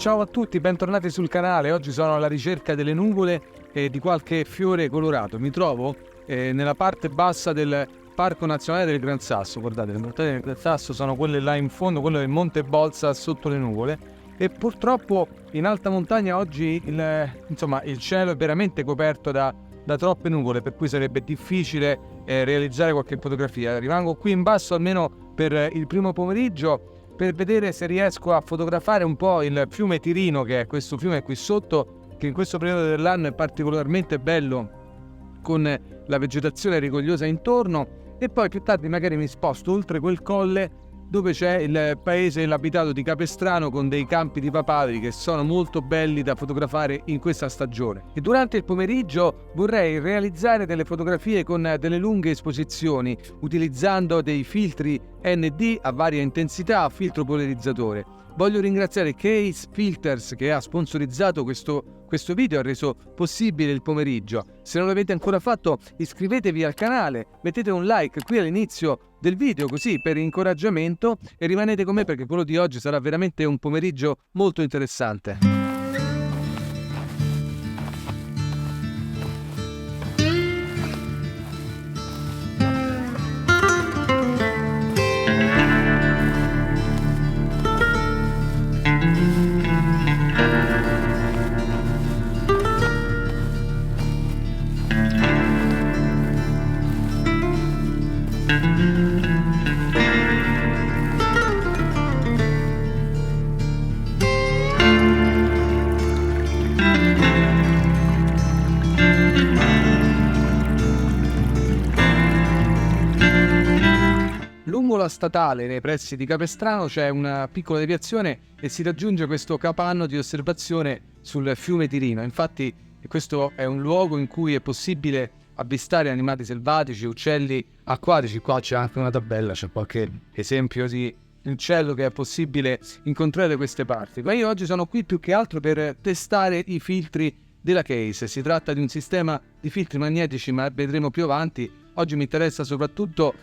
Ciao a tutti, bentornati sul canale. Oggi sono alla ricerca delle nuvole e di qualche fiore colorato. Mi trovo nella parte bassa del Parco Nazionale del Gran Sasso. Guardate, le montagne del Gran Sasso sono quelle là in fondo, quello del Monte Bolsa sotto le nuvole. E purtroppo in alta montagna oggi il cielo è veramente coperto da troppe nuvole, per cui sarebbe difficile realizzare qualche fotografia. Rimango qui in basso almeno per il primo pomeriggio per vedere se riesco a fotografare un po' il fiume Tirino, che è questo fiume qui sotto, che in questo periodo dell'anno è particolarmente bello con la vegetazione rigogliosa intorno, e poi più tardi magari mi sposto oltre quel colle dove c'è il paese abitato di Capestrano con dei campi di papaveri che sono molto belli da fotografare in questa stagione. E durante il pomeriggio vorrei realizzare delle fotografie con delle lunghe esposizioni utilizzando dei filtri ND a varia intensità, filtro polarizzatore. Voglio ringraziare Case Filters che ha sponsorizzato questo video, ha reso possibile il pomeriggio. Se non l'avete ancora fatto, iscrivetevi al canale, mettete un like qui all'inizio del video così per incoraggiamento e rimanete con me perché quello di oggi sarà veramente un pomeriggio molto interessante. Lungo la statale nei pressi di Capestrano c'è una piccola deviazione e si raggiunge questo capanno di osservazione sul fiume Tirino. Infatti questo è un luogo in cui è possibile avvistare animali selvatici, uccelli acquatici. Qua c'è anche una tabella, c'è qualche esempio di uccello che è possibile incontrare da queste parti. Ma io oggi sono qui più che altro per testare i filtri della Case. Si tratta di un sistema di filtri magnetici, ma vedremo più avanti. Oggi mi interessa soprattutto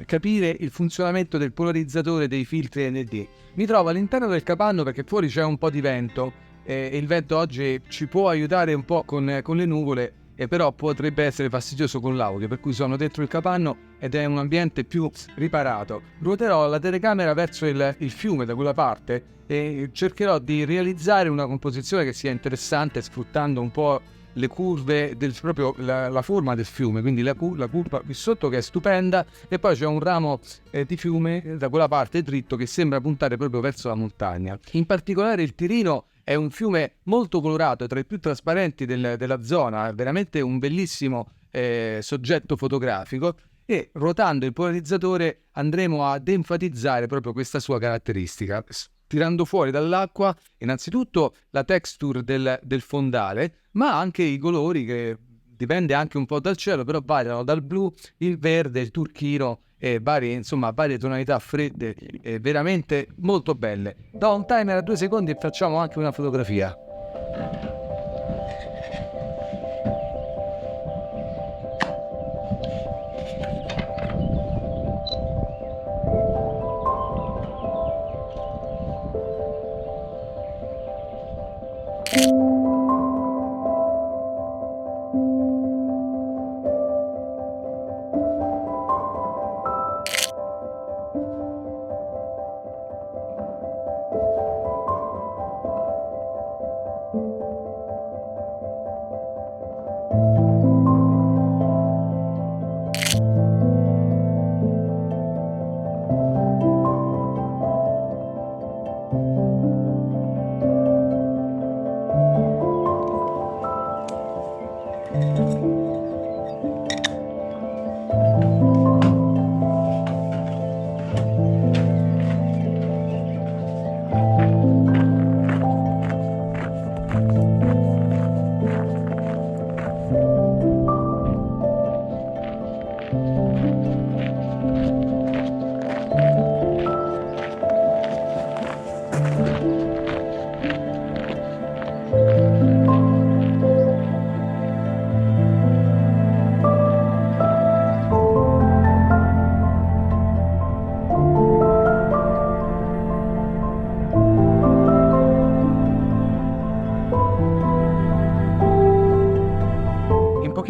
capire il funzionamento del polarizzatore dei filtri ND. Mi trovo all'interno del capanno perché fuori c'è un po' di vento e il vento oggi ci può aiutare un po' con le nuvole, però potrebbe essere fastidioso con l'audio, per cui sono dentro il capanno ed è un ambiente più riparato. Ruoterò la telecamera verso il fiume da quella parte e cercherò di realizzare una composizione che sia interessante sfruttando un po' le curve proprio la forma del fiume, quindi la curva qui sotto che è stupenda, e poi c'è un ramo di fiume da quella parte dritto che sembra puntare proprio verso la montagna. In particolare il Tirino è un fiume molto colorato, tra i più trasparenti della zona, è veramente un bellissimo soggetto fotografico, e ruotando il polarizzatore andremo ad enfatizzare proprio questa sua caratteristica, tirando fuori dall'acqua innanzitutto la texture del fondale, ma anche i colori, che dipende anche un po' dal cielo, però variano dal blu, il verde, il turchino e varie tonalità fredde, veramente molto belle. Do un timer a 2 secondi e facciamo anche una fotografia.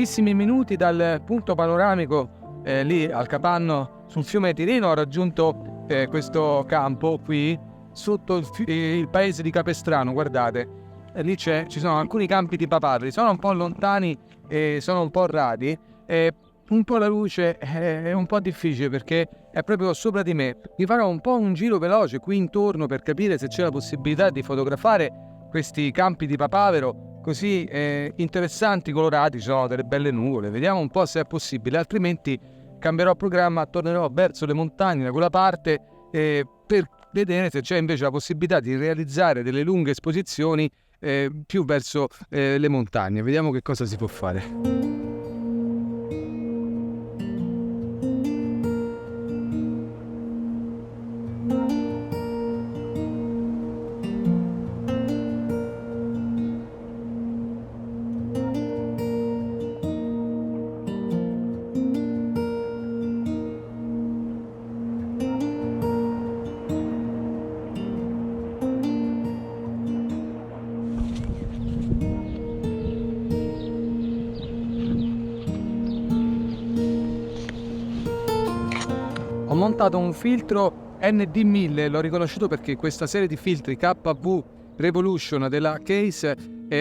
pochissimi minuti dal punto panoramico lì al capanno sul fiume Tirino. Ho raggiunto questo campo qui sotto il paese di Capestrano, guardate, lì ci sono alcuni campi di papaveri, sono un po' lontani e sono un po' radi, un po' la luce è un po' difficile perché è proprio sopra di me. Mi farò un po' un giro veloce qui intorno per capire se c'è la possibilità di fotografare questi campi di papavero così interessanti, colorati. Ci sono delle belle nuvole, vediamo un po' se è possibile, altrimenti cambierò programma, tornerò verso le montagne da quella parte per vedere se c'è invece la possibilità di realizzare delle lunghe esposizioni più verso le montagne. Vediamo che cosa si può fare. Ho montato un filtro ND1000, l'ho riconosciuto perché questa serie di filtri KV Revolution della Case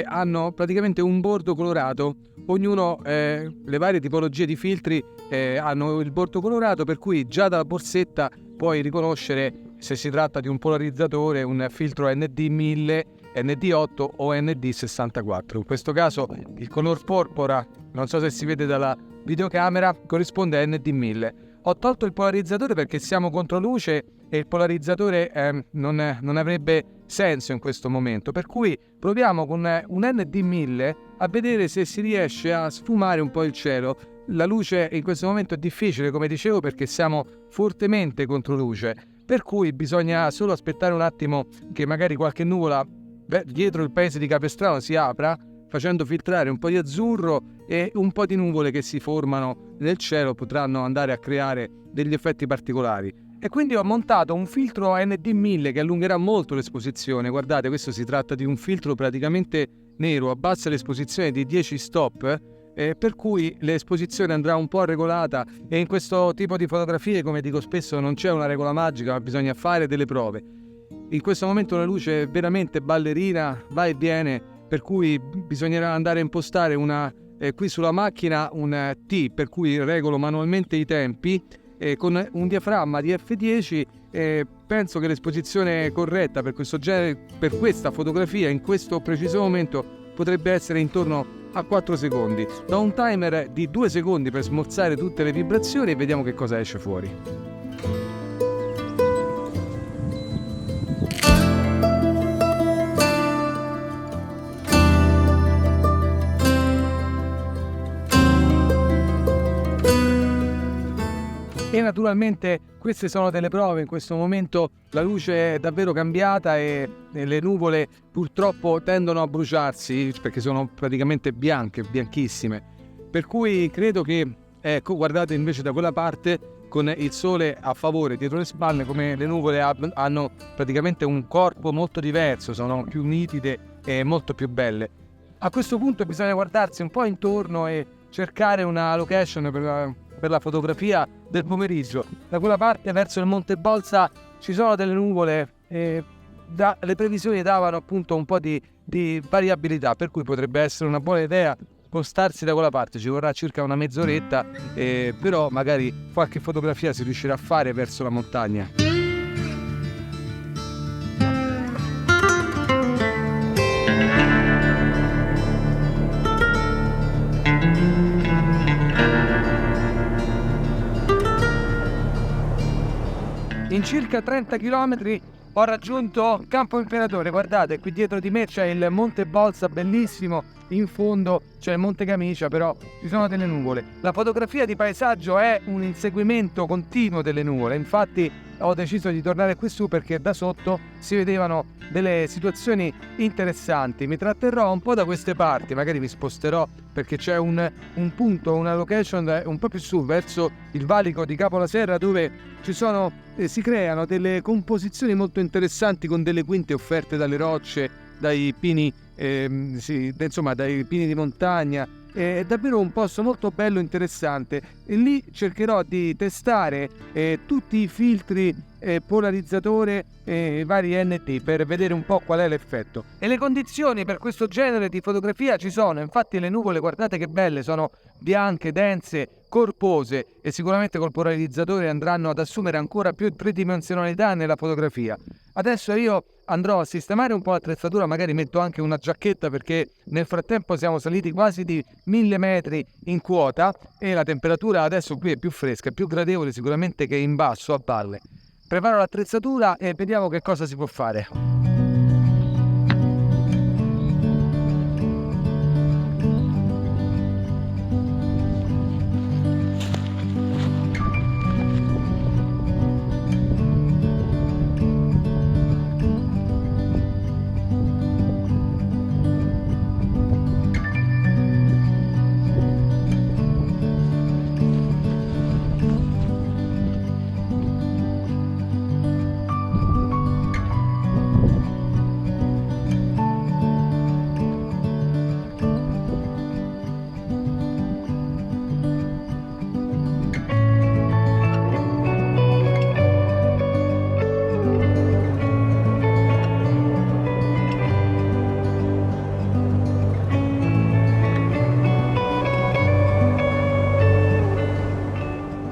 hanno praticamente un bordo colorato. Ognuno, le varie tipologie di filtri hanno il bordo colorato, per cui già dalla borsetta puoi riconoscere se si tratta di un polarizzatore, un filtro ND1000, ND8 o ND64. In questo caso il color porpora, non so se si vede dalla videocamera, corrisponde a ND1000. Ho tolto il polarizzatore perché siamo contro luce e il polarizzatore non avrebbe senso in questo momento, per cui proviamo con un ND1000 a vedere se si riesce a sfumare un po' il cielo. La luce in questo momento è difficile, come dicevo, perché siamo fortemente contro luce, per cui bisogna solo aspettare un attimo che magari qualche nuvola dietro il paese di Capestrano si apra, facendo filtrare un po' di azzurro, e un po' di nuvole che si formano nel cielo potranno andare a creare degli effetti particolari. E quindi ho montato un filtro ND1000 che allungherà molto l'esposizione. Guardate, questo si tratta di un filtro praticamente nero, abbassa l'esposizione di 10 stop, per cui l'esposizione andrà un po' regolata, e in questo tipo di fotografie, come dico spesso, non c'è una regola magica, ma bisogna fare delle prove. In questo momento la luce è veramente ballerina, va e viene, per cui bisognerà andare a impostare qui sulla macchina un T, per cui regolo manualmente i tempi, con un diaframma di F10. Penso che l'esposizione corretta per questo genere, per questa fotografia in questo preciso momento, potrebbe essere intorno a 4 secondi. Do un timer di 2 secondi per smorzare tutte le vibrazioni e vediamo che cosa esce fuori. E naturalmente queste sono delle prove. In questo momento la luce è davvero cambiata e le nuvole purtroppo tendono a bruciarsi perché sono praticamente bianche, bianchissime. Per cui credo che, ecco, guardate invece da quella parte, con il sole a favore dietro le spalle, come le nuvole hanno praticamente un corpo molto diverso, sono più nitide e molto più belle. A questo punto bisogna guardarsi un po' intorno e cercare una location per la fotografia del pomeriggio. Da quella parte verso il Monte Bolsa ci sono delle nuvole, le previsioni davano appunto un po' di variabilità, per cui potrebbe essere una buona idea spostarsi da quella parte. Ci vorrà circa una mezz'oretta, però magari qualche fotografia si riuscirà a fare verso la montagna. In circa 30 km ho raggiunto Campo Imperatore. Guardate, qui dietro di me c'è il Monte Bolsa, bellissimo, in fondo c'è il Monte Camicia, però ci sono delle nuvole. La fotografia di paesaggio è un inseguimento continuo delle nuvole, infatti ho deciso di tornare qui su perché da sotto si vedevano delle situazioni interessanti. Mi tratterrò un po' da queste parti, magari mi sposterò perché c'è un punto, una location un po' più su, verso il valico di Capo la Serra, dove si creano delle composizioni molto interessanti con delle quinte offerte dalle rocce, dai pini, insomma dai pini di montagna, è davvero un posto molto bello e interessante, e lì cercherò di testare tutti i filtri polarizzatore e vari ND per vedere un po' qual è l'effetto. E le condizioni per questo genere di fotografia ci sono, infatti le nuvole, guardate che belle, sono bianche, dense, corpose, e sicuramente col polarizzatore andranno ad assumere ancora più tridimensionalità nella fotografia. Adesso io andrò a sistemare un po' l'attrezzatura, magari metto anche una giacchetta, perché nel frattempo siamo saliti quasi di 1000 metri in quota e la temperatura adesso qui è più fresca, è più gradevole sicuramente che in basso a valle. Preparo l'attrezzatura e vediamo che cosa si può fare.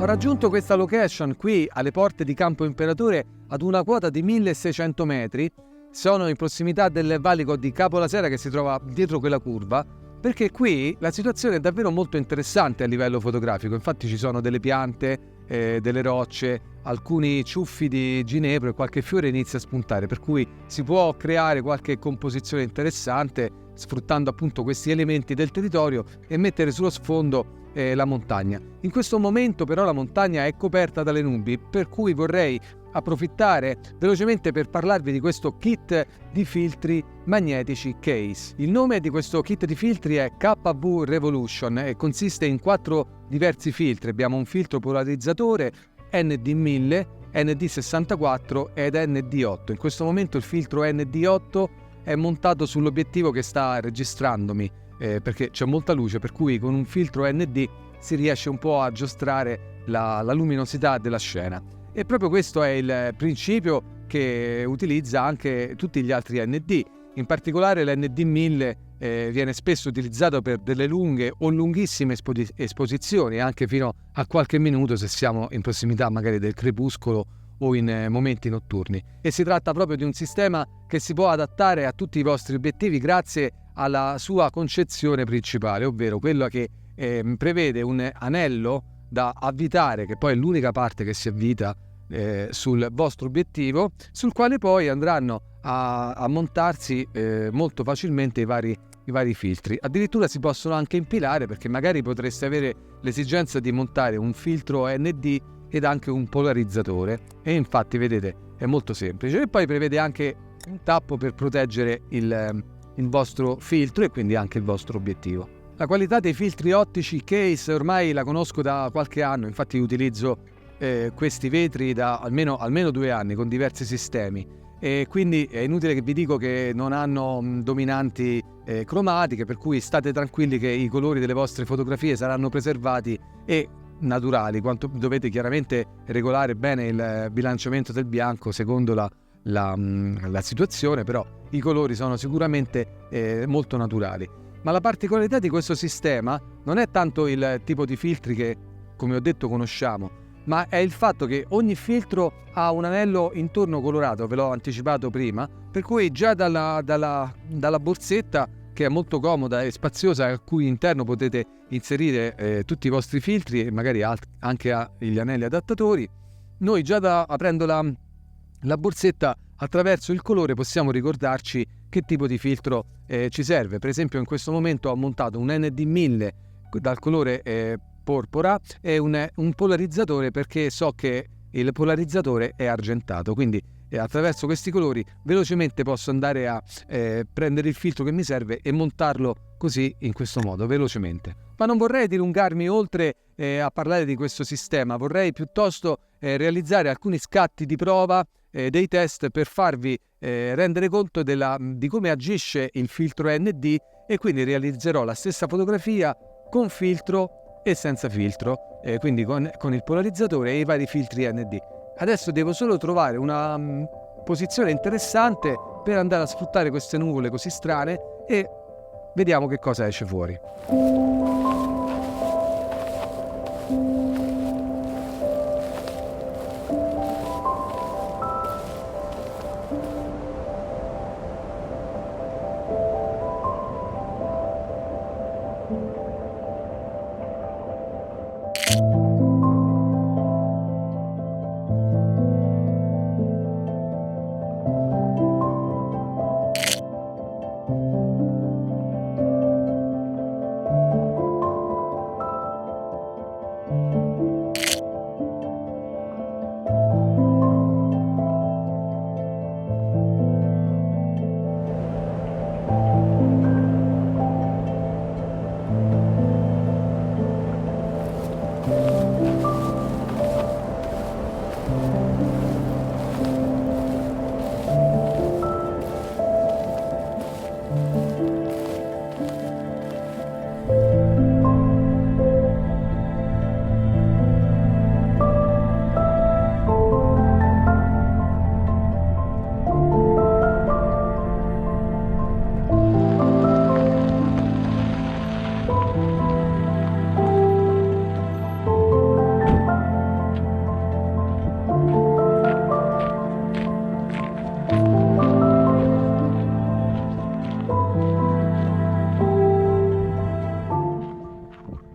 Ho raggiunto questa location qui alle porte di Campo Imperatore ad una quota di 1600 metri. Sono in prossimità del valico di Capo la Sera, che si trova dietro quella curva, perché qui la situazione è davvero molto interessante a livello fotografico. Infatti ci sono delle piante, delle rocce, alcuni ciuffi di ginepro e qualche fiore inizia a spuntare, per cui si può creare qualche composizione interessante sfruttando appunto questi elementi del territorio e mettere sullo sfondo la montagna. In questo momento però la montagna è coperta dalle nubi, per cui vorrei approfittare velocemente per parlarvi di questo kit di filtri magnetici Case. Il nome di questo kit di filtri è KV Revolution e consiste in 4 diversi filtri. Abbiamo un filtro polarizzatore ND1000, ND64 ed ND8. In questo momento il filtro ND8 è montato sull'obiettivo che sta registrandomi, perché c'è molta luce, per cui con un filtro ND si riesce un po' a giostrare la luminosità della scena. E proprio questo è il principio che utilizza anche tutti gli altri ND. In particolare l'ND1000 viene spesso utilizzato per delle lunghe o lunghissime esposizioni, anche fino a qualche minuto se siamo in prossimità magari del crepuscolo o in momenti notturni. E si tratta proprio di un sistema che si può adattare a tutti i vostri obiettivi grazie alla sua concezione principale, ovvero quella che prevede un anello da avvitare, che poi è l'unica parte che si avvita sul vostro obiettivo, sul quale poi andranno a montarsi molto facilmente i vari filtri. Addirittura si possono anche impilare, perché magari potreste avere l'esigenza di montare un filtro ND ed anche un polarizzatore, e infatti vedete è molto semplice. E poi prevede anche un tappo per proteggere il vostro filtro e quindi anche il vostro obiettivo. La qualità dei filtri ottici Case ormai la conosco da qualche anno, infatti utilizzo questi vetri da almeno 2 anni con diversi sistemi, e quindi è inutile che vi dico che non hanno dominanti cromatiche, per cui state tranquilli che i colori delle vostre fotografie saranno preservati e naturali. Quanto dovete chiaramente regolare bene il bilanciamento del bianco secondo la situazione, però i colori sono sicuramente molto naturali. Ma la particolarità di questo sistema non è tanto il tipo di filtri che, come ho detto, conosciamo, ma è il fatto che ogni filtro ha un anello intorno colorato, ve l'ho anticipato prima, per cui già dalla borsetta, che è molto comoda e spaziosa, al cui interno potete inserire tutti i vostri filtri e magari anche gli anelli adattatori, noi già aprendo la borsetta, attraverso il colore possiamo ricordarci che tipo di filtro ci serve. Per esempio in questo momento ho montato un ND1000 dal colore porpora e un polarizzatore, perché so che il polarizzatore è argentato, quindi attraverso questi colori velocemente posso andare a prendere il filtro che mi serve e montarlo così, in questo modo, velocemente. Ma non vorrei dilungarmi oltre a parlare di questo sistema, vorrei piuttosto realizzare alcuni scatti di prova, dei test, per farvi rendere conto di come agisce il filtro ND, e quindi realizzerò la stessa fotografia con filtro e senza filtro, quindi con il polarizzatore e i vari filtri ND. Adesso devo solo trovare una posizione interessante per andare a sfruttare queste nuvole così strane e vediamo che cosa esce fuori.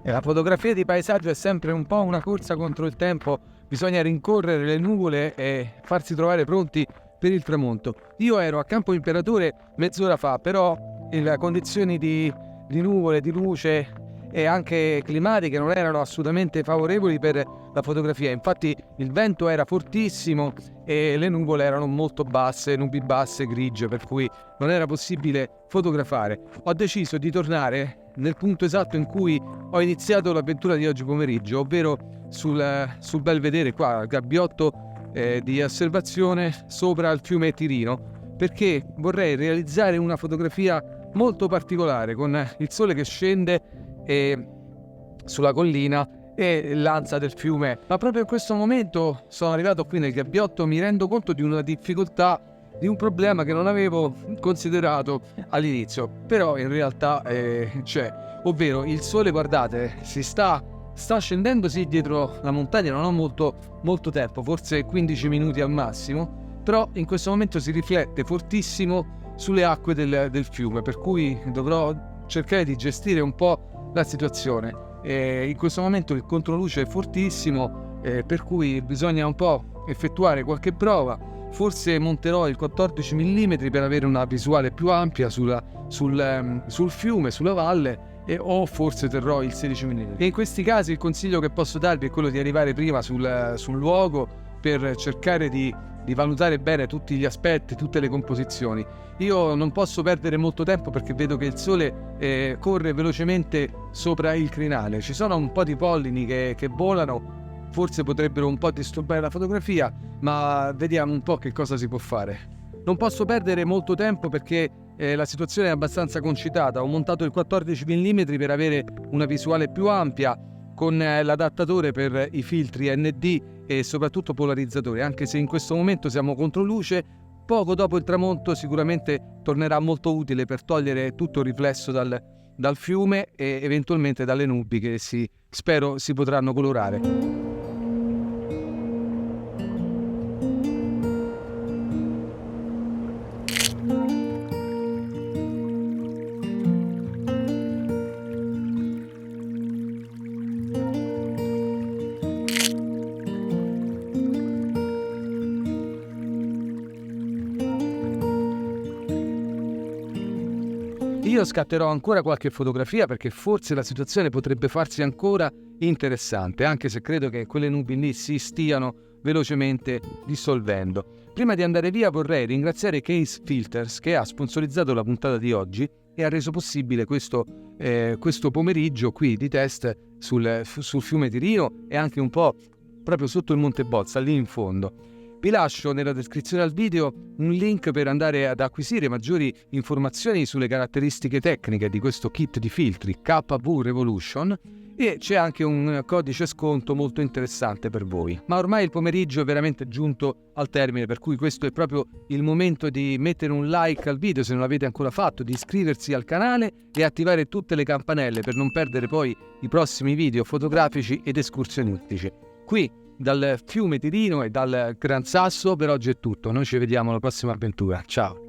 E la fotografia di paesaggio è sempre un po' una corsa contro il tempo, bisogna rincorrere le nuvole e farsi trovare pronti per il tramonto. Io ero a Campo Imperatore mezz'ora fa, però le condizioni di nuvole, di luce e anche climatiche non erano assolutamente favorevoli per la fotografia. Infatti il vento era fortissimo e le nuvole erano molto basse, nubi basse, grigie, per cui non era possibile fotografare. Ho deciso di tornare nel punto esatto in cui ho iniziato l'avventura di oggi pomeriggio, ovvero sul belvedere qua, al gabbiotto di osservazione sopra il fiume Tirino, perché vorrei realizzare una fotografia molto particolare con il sole che scende sulla collina e l'ansa del fiume. Ma proprio in questo momento sono arrivato qui nel gabbiotto, mi rendo conto di una difficoltà, di un problema che non avevo considerato all'inizio, però in realtà c'è, ovvero il sole, guardate, sta scendendo sì dietro la montagna, non ho molto tempo, forse 15 minuti al massimo, però in questo momento si riflette fortissimo sulle acque del fiume, per cui dovrò cercare di gestire un po' la situazione. In questo momento il controluce è fortissimo, per cui bisogna un po' effettuare qualche prova. Forse monterò il 14 mm per avere una visuale più ampia sul fiume, sulla valle, o forse terrò il 16 mm. E in questi casi il consiglio che posso darvi è quello di arrivare prima sul luogo per cercare di valutare bene tutti gli aspetti, tutte le composizioni. Io non posso perdere molto tempo perché vedo che il sole corre velocemente sopra il crinale. Ci sono un po' di pollini che volano, forse potrebbero un po' disturbare la fotografia, ma vediamo un po' che cosa si può fare. Non posso perdere molto tempo perché la situazione è abbastanza concitata. Ho montato il 14 mm per avere una visuale più ampia, con l'adattatore per i filtri ND e soprattutto polarizzatore, anche se in questo momento siamo contro luce. Poco dopo il tramonto sicuramente tornerà molto utile per togliere tutto il riflesso dal fiume e eventualmente dalle nubi che spero si potranno colorare. Io scatterò ancora qualche fotografia perché forse la situazione potrebbe farsi ancora interessante, anche se credo che quelle nubi lì si stiano velocemente dissolvendo. Prima di andare via vorrei ringraziare Case Filters che ha sponsorizzato la puntata di oggi e ha reso possibile questo pomeriggio qui di test sul fiume Tirino e anche un po' proprio sotto il Monte Bozza, lì in fondo. Vi lascio nella descrizione al video un link per andare ad acquisire maggiori informazioni sulle caratteristiche tecniche di questo kit di filtri KV Revolution, e c'è anche un codice sconto molto interessante per voi. Ma ormai il pomeriggio è veramente giunto al termine, per cui questo è proprio il momento di mettere un like al video se non l'avete ancora fatto, di iscriversi al canale e attivare tutte le campanelle per non perdere poi i prossimi video fotografici ed escursionistici. Qui dal fiume Tirino e dal Gran Sasso per oggi è tutto, noi ci vediamo alla prossima avventura, ciao!